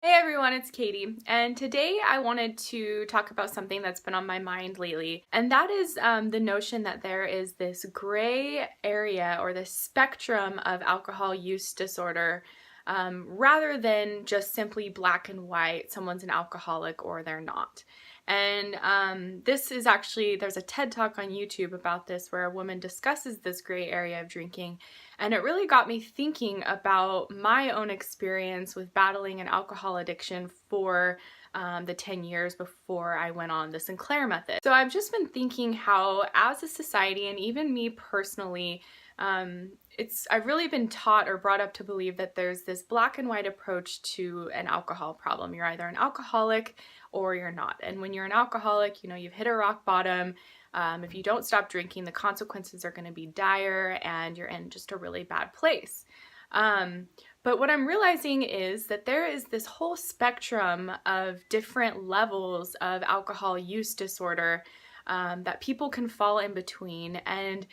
Hey everyone, it's Katie, and today I wanted to talk about something that's been on my mind lately, and that is the notion that there is this gray area or this spectrum of alcohol use disorder rather than just simply black and white, someone's an alcoholic or they're not. And this is actually, there's a TED Talk on YouTube about this where a woman discusses this gray area of drinking, and it really got me thinking about my own experience with battling an alcohol addiction for the 10 years before I went on the Sinclair method. So I've just been thinking how, as a society, and even me personally, I've really been taught or brought up to believe that there's this black and white approach to an alcohol problem. You're either an alcoholic or you're not. And when you're an alcoholic, you've hit a rock bottom. If you don't stop drinking, the consequences are going to be dire and you're in just a really bad place. But what I'm realizing is that there is this whole spectrum of different levels of alcohol use disorder that people can fall in between. And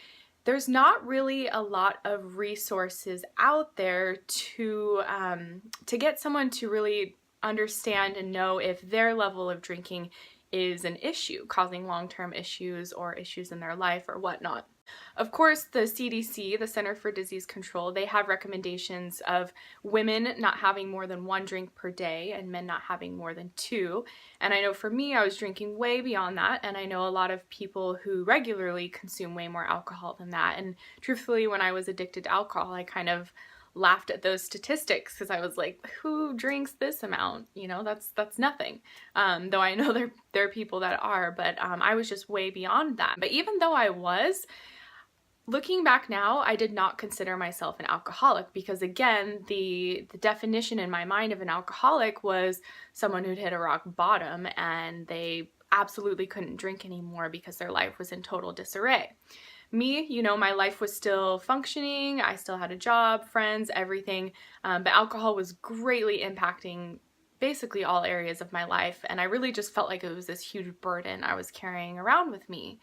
there's not really a lot of resources out there to get someone to really understand and know if their level of drinking is an issue, causing long-term issues or issues in their life or whatnot. Of course, the CDC, the Center for Disease Control, they have recommendations of women not having more than 1 drink per day and men not having more than 2. And I know for me, I was drinking way beyond that, and I know a lot of people who regularly consume way more alcohol than that. And truthfully, when I was addicted to alcohol, I kind of laughed at those statistics because I was like, who drinks this amount? That's nothing. Though I know there are people that are, but I was just way beyond that. But even though I was, looking back now, I did not consider myself an alcoholic because, again, the definition in my mind of an alcoholic was someone who'd hit a rock bottom and they absolutely couldn't drink anymore because their life was in total disarray. Me, my life was still functioning, I still had a job, friends, everything, but alcohol was greatly impacting basically all areas of my life, and I really just felt like it was this huge burden I was carrying around with me.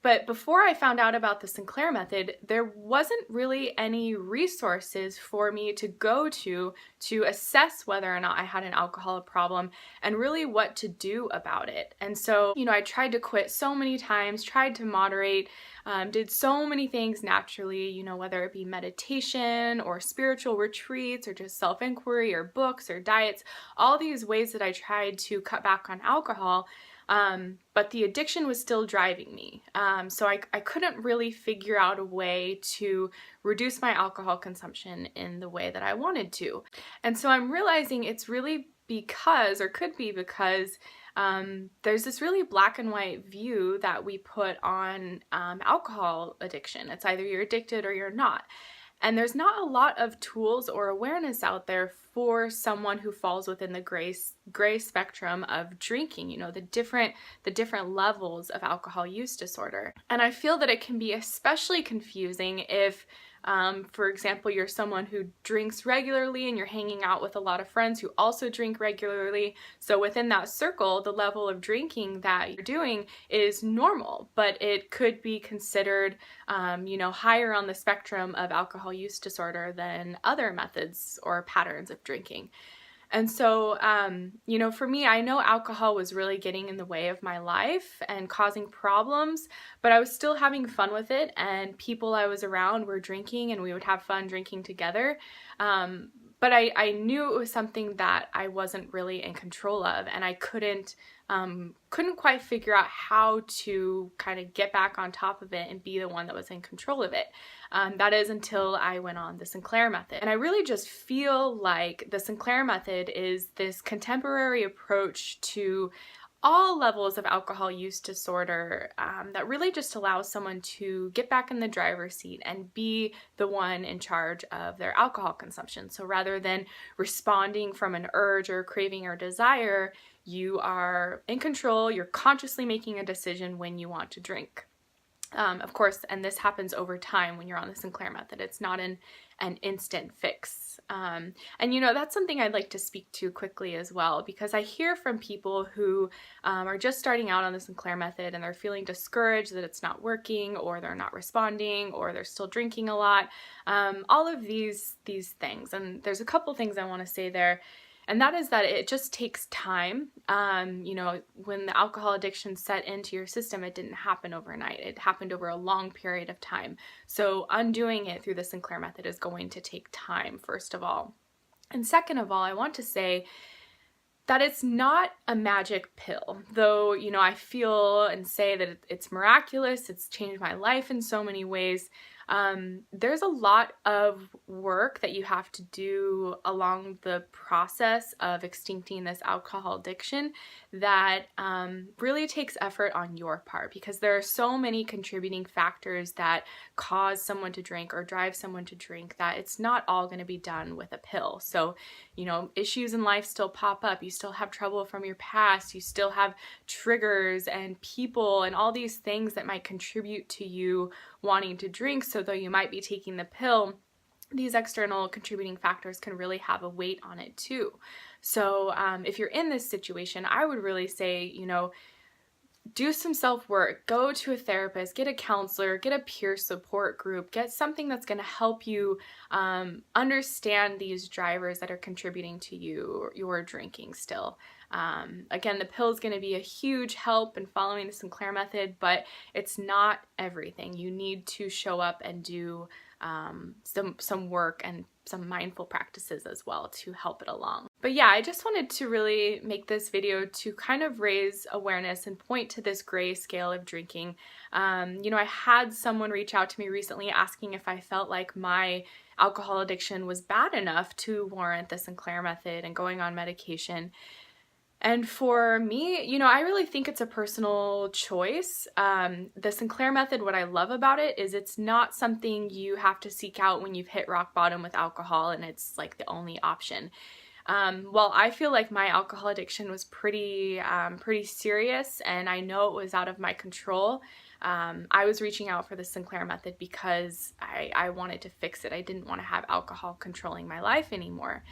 But before I found out about the Sinclair method, there wasn't really any resources for me to go to assess whether or not I had an alcohol problem and really what to do about it. And so, I tried to quit so many times, tried to moderate, did so many things naturally, whether it be meditation or spiritual retreats or just self-inquiry or books or diets, all these ways that I tried to cut back on alcohol. But the addiction was still driving me. So I couldn't really figure out a way to reduce my alcohol consumption in the way that I wanted to. And so I'm realizing it's really because, or could be because, there's this really black and white view that we put on alcohol addiction. It's either you're addicted or you're not. And there's not a lot of tools or awareness out there for someone who falls within the gray spectrum of drinking, the different levels of alcohol use disorder. And I feel that it can be especially confusing if, for example, you're someone who drinks regularly and you're hanging out with a lot of friends who also drink regularly. So within that circle, the level of drinking that you're doing is normal, but it could be considered, higher on the spectrum of alcohol use disorder than other methods or patterns of drinking. And so, for me, I know alcohol was really getting in the way of my life and causing problems, but I was still having fun with it, and people I was around were drinking and we would have fun drinking together. But I knew it was something that I wasn't really in control of, and I couldn't quite figure out how to kind of get back on top of it and be the one that was in control of it. That is until I went on the Sinclair method. And I really just feel like the Sinclair method is this contemporary approach to all levels of alcohol use disorder that really just allows someone to get back in the driver's seat and be the one in charge of their alcohol consumption. So rather than responding from an urge or craving or desire, you are in control, you're consciously making a decision when you want to drink. Of course, and this happens over time when you're on the Sinclair method. It's not an instant fix. And that's something I'd like to speak to quickly as well, because I hear from people who are just starting out on the Sinclair method and they're feeling discouraged that it's not working, or they're not responding, or they're still drinking a lot. All of these things. And there's a couple things I want to say there. and that is that it just takes time. You know, when the alcohol addiction set into your system, it didn't happen overnight. It happened over a long period of time. So undoing it through the Sinclair method is going to take time, first of all. And second of all, I want to say that it's not a magic pill, though, you know, I feel and say that it's miraculous. It's changed my life in so many ways. There's a lot of work that you have to do along the process of extincting this alcohol addiction that really takes effort on your part, because there are so many contributing factors that cause someone to drink or drive someone to drink that it's not all going to be done with a pill. So, you know, issues in life still pop up. You still have trouble from your past. You still have triggers and people and all these things that might contribute to you wanting to drink. So though you might be taking the pill, these external contributing factors can really have a weight on it too. So if you're in this situation, I would really say, you know, do some self-work, go to a therapist, get a counselor, get a peer support group, get something that's going to help you understand these drivers that are contributing to your drinking still. Again, the pill is going to be a huge help in following the Sinclair method, but it's not everything. You need to show up and do some work and some mindful practices as well to help it along. But yeah, I just wanted to really make this video to kind of raise awareness and point to this gray scale of drinking. You know, I had someone reach out to me recently asking if I felt like my alcohol addiction was bad enough to warrant the Sinclair method and going on medication. And for me, you know, I really think it's a personal choice. The Sinclair method, what I love about it is it's not something you have to seek out when you've hit rock bottom with alcohol and it's like the only option. Well, I feel like my alcohol addiction was pretty serious, and I know it was out of my control. I was reaching out for the Sinclair method because I wanted to fix it. I didn't want to have alcohol controlling my life anymore.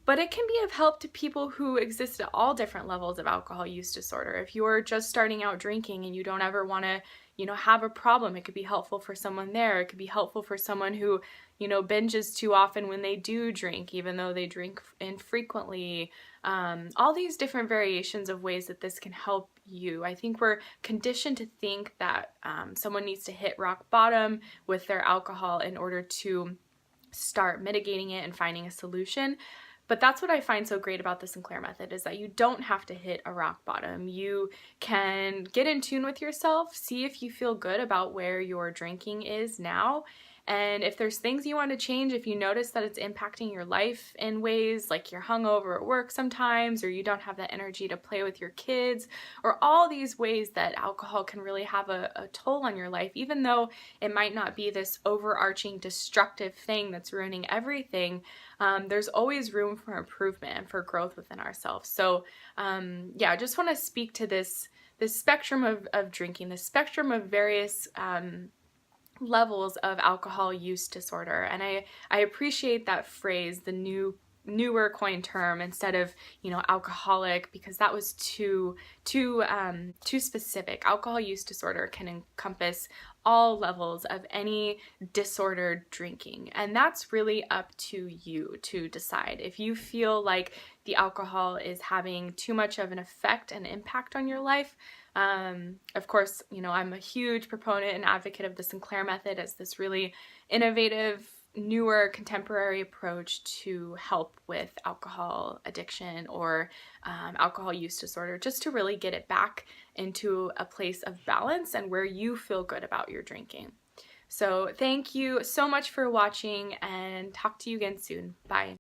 But it can be of help to people who exist at all different levels of alcohol use disorder. If you're just starting out drinking and you don't ever want to, you know, have a problem, it could be helpful for someone there. It could be helpful for someone who, you know, binges too often when they do drink, even though they drink infrequently. All these different variations of ways that this can help you. I think we're conditioned to think that someone needs to hit rock bottom with their alcohol in order to start mitigating it and finding a solution. But that's what I find so great about the Sinclair method, is that you don't have to hit a rock bottom. You can get in tune with yourself, see if you feel good about where your drinking is now. And if there's things you want to change, if you notice that it's impacting your life in ways like you're hungover at work sometimes, or you don't have the energy to play with your kids, or all these ways that alcohol can really have a toll on your life, even though it might not be this overarching destructive thing that's ruining everything, there's always room for improvement and for growth within ourselves. So yeah, I just want to speak to this spectrum of drinking, this spectrum of various levels of alcohol use disorder. And I appreciate that phrase, the newer coined term, instead of, you know, alcoholic, because that was too specific. Alcohol use disorder can encompass all levels of any disordered drinking, and that's really up to you to decide. If you feel like the alcohol is having too much of an effect and impact on your life, of course, you know, I'm a huge proponent and advocate of the Sinclair method as this really innovative, newer, contemporary approach to help with alcohol addiction or alcohol use disorder, just to really get it back into a place of balance and where you feel good about your drinking. So thank you so much for watching, and talk to you again soon. Bye.